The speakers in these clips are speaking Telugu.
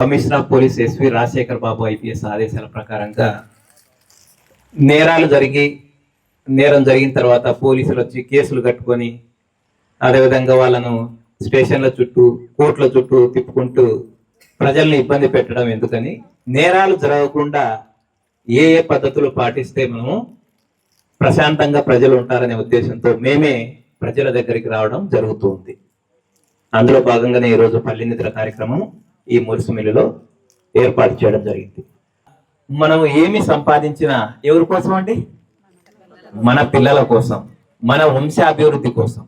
Commissioner of police S V Rajasekhar Babu IPS ఆదేశాల ప్రకారంగా నేరం జరిగిన తర్వాత పోలీసులు వచ్చి కేసులు కట్టుకొని అదేవిధంగా వాళ్ళను స్టేషన్ల చుట్టూ కోర్టుల చుట్టూ తిప్పుకుంటూ ప్రజల్ని ఇబ్బంది పెట్టడం ఎందుకని, నేరాలు జరగకుండా ఏ ఏ పద్ధతులు పాటిస్తే మనము ప్రశాంతంగా ప్రజలు ఉంటారనే ఉద్దేశంతో మేమే ప్రజల దగ్గరికి రావడం జరుగుతుంది. అందులో భాగంగానే ఈరోజు పల్లి నిద్ర కార్యక్రమం ఈ మురుసు మిల్లులో ఏర్పాటు చేయడం జరిగింది. మనం ఏమి సంపాదించినా ఎవరి కోసం అండి? మన పిల్లల కోసం, మన వంశాభివృద్ధి కోసం.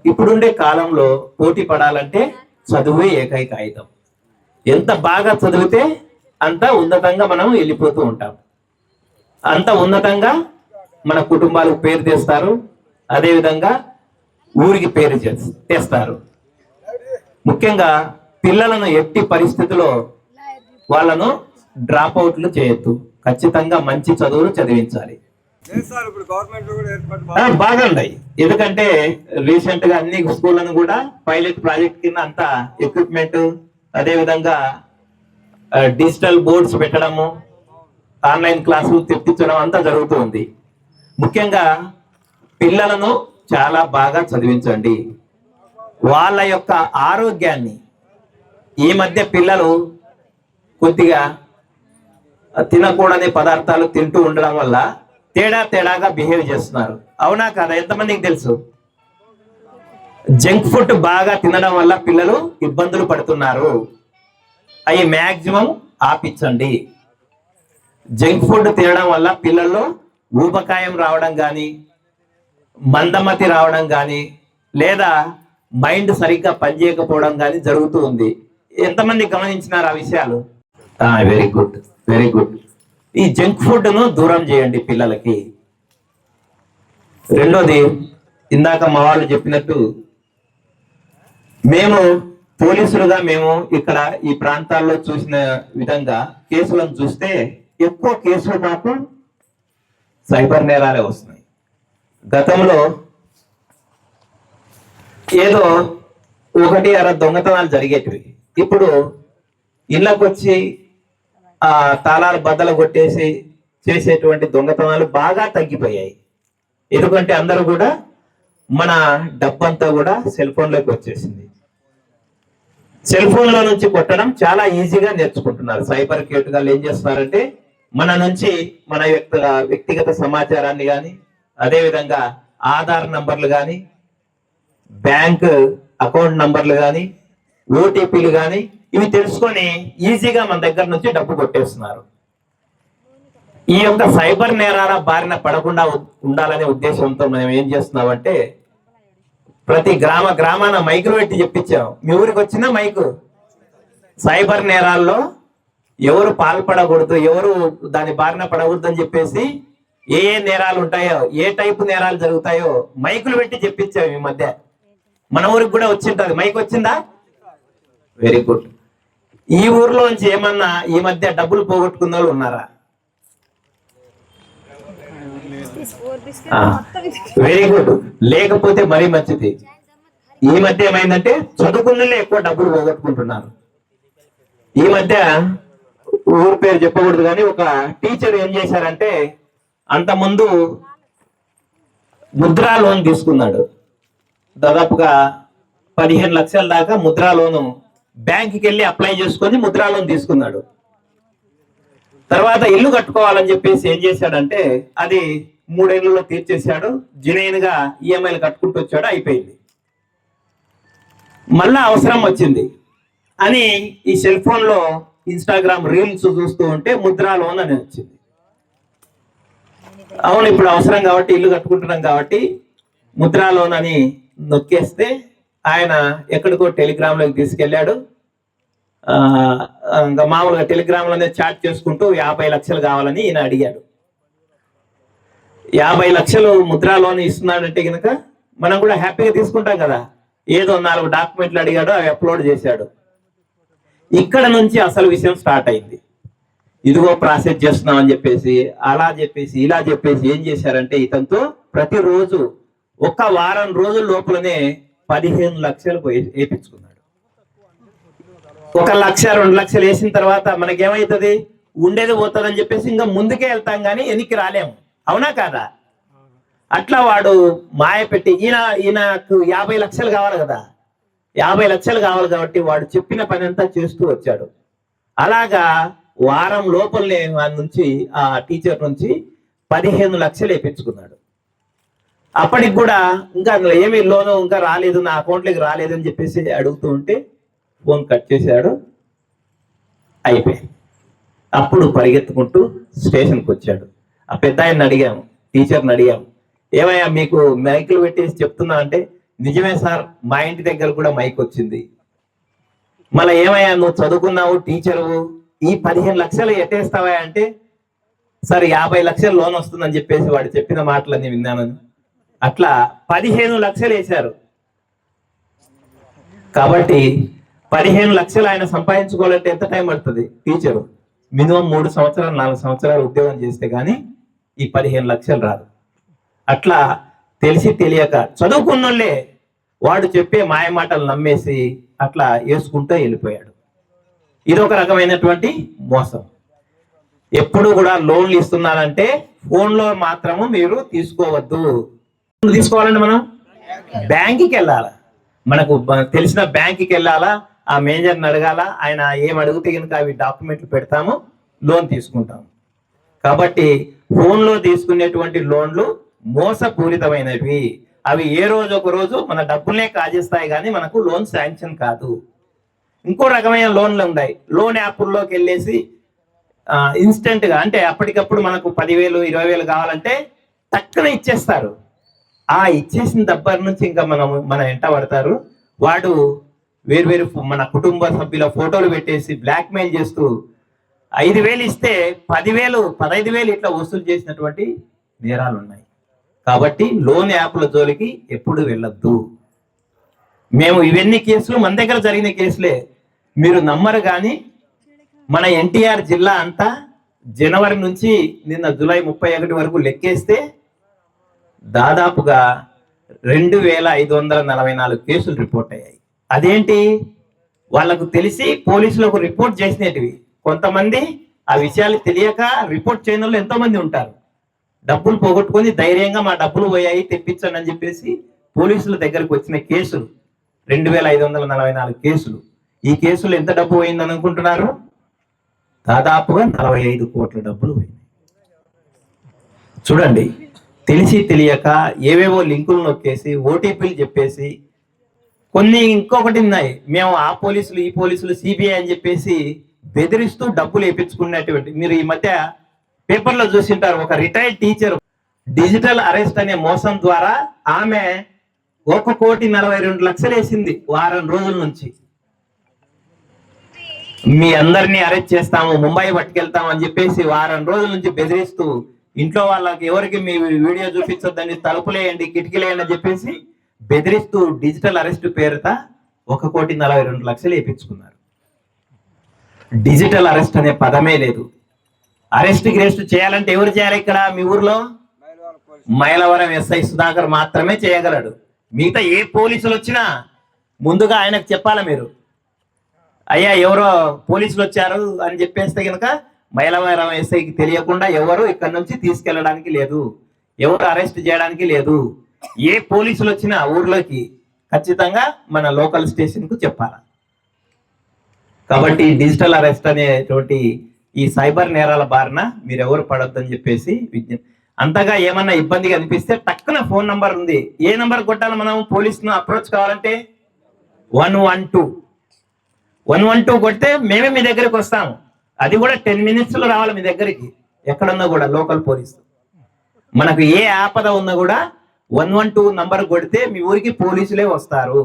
ఇప్పుడుండే కాలంలో పోటీ పడాలంటే చదువే ఏకైక ఆయుధం. ఎంత బాగా చదివితే అంత ఉన్నతంగా మనం వెళ్ళిపోతూ ఉంటాం, అంత ఉన్నతంగా మన కుటుంబాలకు పేరు తెస్తారు, అదేవిధంగా ఊరికి పేరు తెస్తారు. ముఖ్యంగా పిల్లలను ఎట్టి పరిస్థితిలో వాళ్ళను డ్రాప్ అవుట్లు చేయొద్దు, ఖచ్చితంగా మంచి చదువులు చదివించాలి. బాగా ఉన్నాయి. ఎందుకంటే రీసెంట్ గా అన్ని స్కూళ్లను కూడా పైలట్ ప్రాజెక్ట్ కింద అంతా ఎక్విప్మెంట్, అదే విధంగా డిజిటల్ బోర్డ్స్ పెట్టడము, ఆన్లైన్ క్లాసులు తెప్పించడం అంతా జరుగుతుంది. ముఖ్యంగా పిల్లలను చాలా బాగా చదివించండి. వాళ్ళ యొక్క ఆరోగ్యాన్ని, ఈ మధ్య పిల్లలు కొద్దిగా తినకూడని పదార్థాలు తింటూ ఉండడం వల్ల తేడాగా బిహేవ్ చేస్తున్నారు. అవునా కాదా? ఎంతమందికి తెలుసు? జంక్ ఫుడ్ బాగా తినడం వల్ల పిల్లలు ఇబ్బందులు పడుతున్నారు. అవి మ్యాక్సిమం ఆపించండి. జంక్ ఫుడ్ తినడం వల్ల పిల్లల్లో ఊబకాయం రావడం కానీ, మందమతి రావడం కానీ, లేదా మైండ్ సరిగ్గా పనిచేయకపోవడం కానీ జరుగుతూ ఉంది. ఎంతమంది గమనించినారు ఆ విషయాలు? Very good, very good. ఈ జంక్ ఫుడ్ ను దూరం చేయండి పిల్లలకి. రెండోది, ఇందాక మా వాళ్ళు చెప్పినట్టు మేము పోలీసులుగా మేము ఇక్కడ ఈ ప్రాంతాల్లో చూసిన విధంగా కేసులను చూస్తే ఎక్కువ కేసులు మాకు సైబర్ నేరాలే వస్తున్నాయి. గతంలో ఏదో 1-2 దొంగతనాలు జరిగేటివి. ఇప్పుడు ఇళ్ళకు వచ్చి ఆ తాళాలు బద్దలు కొట్టేసి చేసేటువంటి దొంగతనాలు బాగా తగ్గిపోయాయి. ఎందుకంటే అందరూ కూడా మన డబ్బంతా కూడా సెల్ ఫోన్లోకి వచ్చేసింది. సెల్ ఫోన్ల నుంచి కొట్టడం చాలా ఈజీగా నేర్చుకుంటున్నారు. సైబర్ కేటుగాళ్ళు ఏం చేస్తున్నారంటే మన నుంచి మన వ్యక్తిగత సమాచారాన్ని కానీ, అదేవిధంగా ఆధార్ నంబర్లు కానీ, బ్యాంక్ అకౌంట్ నంబర్లు కానీ, ఓటీపీలు కానీ ఇవి తెలుసుకొని ఈజీగా మన దగ్గర నుంచి డబ్బు కొట్టేస్తున్నారు. ఈ యొక్క సైబర్ నేరాల బారిన పడకుండా ఉండాలనే ఉద్దేశంతో మనం ఏం చేస్తున్నామంటే ప్రతి గ్రామాన మైకులు పెట్టి చెప్పించాం. మీ ఊరికి వచ్చిన మైకు సైబర్ నేరాల్లో ఎవరు పాల్పడకూడదు, ఎవరు దాని బారిన పడకూడదు అని చెప్పేసి ఏ నేరాలు ఉంటాయో, ఏ టైపు నేరాలు జరుగుతాయో మైకులు పెట్టి చెప్పించాం. ఈ మధ్య మన ఊరికి కూడా వచ్చింటది. మైక్ వచ్చిందా? Very good. ఈ ఊర్లో నుంచి ఏమన్నా ఈ మధ్య డబ్బులు పోగొట్టుకున్న వాళ్ళు ఉన్నారా? Very good. లేకపోతే మరీ మంచిది. ఈ మధ్య ఏమైందంటే చదువుకున్నలే ఎక్కువ డబ్బులు పోగొట్టుకుంటున్నారు. ఈ మధ్య ఊరు పేరు చెప్పకూడదు కానీ ఒక టీచర్ ఏం చేశారంటే అంతకుముందు ముద్రా లోన్ తీసుకున్నాడు. దాదాపుగా 15 లక్షల దాకా ముద్రా లోను బ్యాంకుకి వెళ్ళి అప్లై చేసుకొని ముద్రా లోన్ తీసుకున్నాడు. తర్వాత ఇల్లు కట్టుకోవాలని చెప్పేసి ఏం చేశాడంటే అది 3 ఏళ్లలో తీర్చేశాడు. జెన్యూన్ గా ఈఎంఐలు కట్టుకుంటూ వచ్చాడు, అయిపోయింది. మళ్ళా అవసరం వచ్చింది అని ఈ సెల్ ఫోన్ లో ఇన్స్టాగ్రామ్ రీల్స్ చూస్తూ ఉంటే ముద్రా లోన్ అని వచ్చింది. అవును, ఇప్పుడు అవసరం కాబట్టి ఇల్లు కట్టుకుంటున్నాం కాబట్టి ముద్రా లోన్ అని నొక్కేస్తే ఆయన ఎక్కడికో టెలిగ్రామ్ లోకి తీసుకెళ్లాడు. ఇంకా మామూలుగా టెలిగ్రామ్ లోనే చాట్ చేసుకుంటూ 50 లక్షలు కావాలని ఈయన అడిగాడు. 50 లక్షలు ముద్రా లోన్ ఇస్తున్నాడంటే కనుక మనం కూడా హ్యాపీగా తీసుకుంటాం కదా. ఏదో 4 డాక్యుమెంట్లు అడిగాడు, అవి అప్లోడ్ చేశాడు. ఇక్కడ నుంచి అసలు విషయం స్టార్ట్ అయింది. ఇదిగో ప్రాసెస్ చేస్తున్నాం అని చెప్పేసి, అలా చెప్పేసి, ఇలా చెప్పేసి ఏం చేశారంటే ఇతనితో ప్రతిరోజు 1 వారం రోజుల లోపలనే 15 లక్షలు వేయించుకున్నాడు. 1,00,000 2,00,000 వేసిన తర్వాత మనకేమవుతుంది, ఉండేది పోతుందని చెప్పేసి ఇంకా ముందుకే వెళ్తాం కానీ వెనక్కి రాలేము. అవునా కాదా? అట్లా వాడు మాయ పెట్టి ఈయనకు 50 లక్షలు కావాలి కదా, 50 లక్షలు కావాలి కాబట్టి వాడు చెప్పిన పని అంతా చేస్తూ వచ్చాడు. అలాగా వారం లోపలనే వాడి నుంచి, ఆ టీచర్ నుంచి 15 లక్షలు వేయించుకున్నాడు. అప్పటికి కూడా ఇంకా అందులో ఏమీ లోను ఇంకా రాలేదు, నా అకౌంట్లోకి రాలేదని చెప్పేసి అడుగుతూ ఉంటే ఫోన్ కట్ చేశాడు. అయిపోయింది. అప్పుడు పరిగెత్తుకుంటూ స్టేషన్కి వచ్చాడు. ఆ పెద్ద ఆయన్ని అడిగాము, టీచర్ని అడిగాము, ఏమయ్యా మీకు మైకులు పెట్టేసి చెప్తున్నా అంటే, నిజమే సార్, మా ఇంటి దగ్గర కూడా మైక్ వచ్చింది. మళ్ళీ ఏమయ్యా నువ్వు చదువుకున్నావు, టీచరు, ఈ 15 లక్షలు ఎట్టేస్తావా అంటే, సార్ 50 లక్షలు లోన్ వస్తుందని చెప్పేసి వాడు చెప్పిన మాటలన్నీ విన్నానని. అట్లా 15 లక్షలు వేశారు. కాబట్టి 15 లక్షలు ఆయన సంపాదించుకోవాలంటే ఎంత టైం పడుతుంది? టీచరు మినిమం 3 సంవత్సరాలు 4 సంవత్సరాలు ఉద్యోగం చేస్తే గానీ ఈ 15 లక్షలు రాదు. అట్లా తెలిసి తెలియక చదువుకున్నోళ్ళే వాడు చెప్పే మాయ మాటలు నమ్మేసి అట్లా వేసుకుంటూ వెళ్ళిపోయాడు. ఇదొక రకమైనటువంటి మోసం. ఎప్పుడు కూడా లోన్లు ఇస్తున్నారంటే ఫోన్లో మాత్రము మీరు తీసుకోవద్దు. తీసుకోవాలంటే మనం బ్యాంకుకి వెళ్ళాలా, మనకు తెలిసిన బ్యాంకుకి వెళ్ళాలా, ఆ మేనేజర్ని అడగాల, ఆయన ఏం అడిగితే కనుక అవి డాక్యుమెంట్లు పెడతాము, లోన్ తీసుకుంటాము. కాబట్టి ఫోన్లో తీసుకునేటువంటి లోన్లు మోసపూరితమైనవి. అవి ఏ రోజు ఒక రోజు మన డబ్బులనే కాజేస్తాయి కానీ మనకు లోన్ శాంక్షన్ కాదు. ఇంకో రకమైన లోన్లు ఉన్నాయి. లోన్ యాప్ల్లోకి వెళ్ళేసి ఇన్స్టెంట్ గా, అంటే అప్పటికప్పుడు మనకు 10,000 20,000 కావాలంటే టక్కున ఇచ్చేస్తారు. ఆ ఇచ్చేసిన దగ్గర నుంచి ఇంకా మన ఎంట పడతారు. వాడు వేరు మన కుటుంబ సభ్యుల ఫోటోలు పెట్టేసి బ్లాక్ మెయిల్ చేస్తూ 5,000 ఇస్తే 10,000 15,000 ఇట్లా వసూలు చేసినటువంటి నేరాలు ఉన్నాయి. కాబట్టి లోన్ యాప్ల జోలికి ఎప్పుడు వెళ్ళొద్దు. మేము ఇవన్నీ కేసులు మన దగ్గర జరిగిన కేసులే, మీరు నమ్మరు. కానీ మన ఎన్టీఆర్ జిల్లా అంతా జనవరి నుంచి నిన్న జూలై 31 వరకు లెక్కేస్తే దాదాపుగా 2,544 కేసులు రిపోర్ట్ అయ్యాయి. అదేంటి, వాళ్ళకు తెలిసి పోలీసులకు రిపోర్ట్ చేసినవి. కొంతమంది ఆ విషయాలు తెలియక రిపోర్ట్ చేయని వాళ్ళు ఎంతో మంది ఉంటారు. డబ్బులు పోగొట్టుకొని ధైర్యంగా మా డబ్బులు పోయాయి తెప్పించండి అని చెప్పేసి పోలీసుల దగ్గరకు వచ్చిన కేసులు 2,544 కేసులు. ఈ కేసులు ఎంత డబ్బు పోయిందని అనుకుంటున్నారు? దాదాపుగా 45 కోట్ల డబ్బులు పోయింది. చూడండి, తెలిసి తెలియక ఏవేవో లింకులు నొక్కేసి ఓటీపీలు చెప్పేసి, కొన్ని ఇంకొకటి ఉన్నాయి, మేము ఆ పోలీసులు ఈ పోలీసులు సిబిఐ అని చెప్పేసి బెదిరిస్తూ డబ్బులు వేయించుకున్నటువంటి. మీరు ఈ మధ్య పేపర్లో చూసింటారు, ఒక రిటైర్డ్ టీచర్ డిజిటల్ అరెస్ట్ అనే మోసం ద్వారా ఆమె 1,42,00,000 వేసింది వారం రోజుల నుంచి. మీ అందరినీ అరెస్ట్ చేస్తాము, ముంబై పట్టుకెళ్తాము అని చెప్పేసి వారం రోజుల నుంచి బెదిరిస్తూ, ఇంట్లో వాళ్ళకి ఎవరికి మీ వీడియో చూపించొద్దని, తలుపులేయండి కిటికీలేయండి అని చెప్పేసి బెదిరిస్తూ డిజిటల్ అరెస్ట్ పేరుత 1,42,00,000 వేయించుకున్నారు. డిజిటల్ అరెస్ట్ అనే పదమే లేదు. అరెస్ట్ చేయాలంటే ఎవరు చేయాలి? ఇక్కడ మీ ఊర్లో మైలవరం ఎస్ఐ సుధాకర్ మాత్రమే చేయగలడు. మిగతా ఏ పోలీసులు వచ్చినా ముందుగా ఆయనకు చెప్పాలి, మీరు అయ్యా ఎవరో పోలీసులు వచ్చారు అని చెప్పేస్తే కనుక మైలవరం ఎస్ఐకి తెలియకుండా ఎవరు ఇక్కడ నుంచి తీసుకెళ్ళడానికి లేదు, ఎవరు అరెస్ట్ చేయడానికి లేదు. ఏ పోలీసులు వచ్చినా ఊర్లోకి ఖచ్చితంగా మన లోకల్ స్టేషన్ కు చెప్పాలి. కాబట్టి డిజిటల్ అరెస్ట్ అనేటువంటి ఈ సైబర్ నేరాల బారిన మీరెవరు పడొద్దని చెప్పేసి విజ్ఞప్తి. అంతగా ఏమన్నా ఇబ్బందిగా అనిపిస్తే టక్కున ఫోన్ నంబర్ ఉంది, ఏ నంబర్ కొట్టాలి మనం పోలీసును అప్రోచ్ కావాలంటే 112 కొడితే మేమే మీ దగ్గరికి వస్తాము. అది కూడా 10 minutes లో రావాలి మీ దగ్గరికి. ఎక్కడున్నా కూడా లోకల్ పోలీసు, మనకు ఏ ఆపద ఉన్నా కూడా 112 నంబర్ కొడితే మీ ఊరికి పోలీసులే వస్తారు.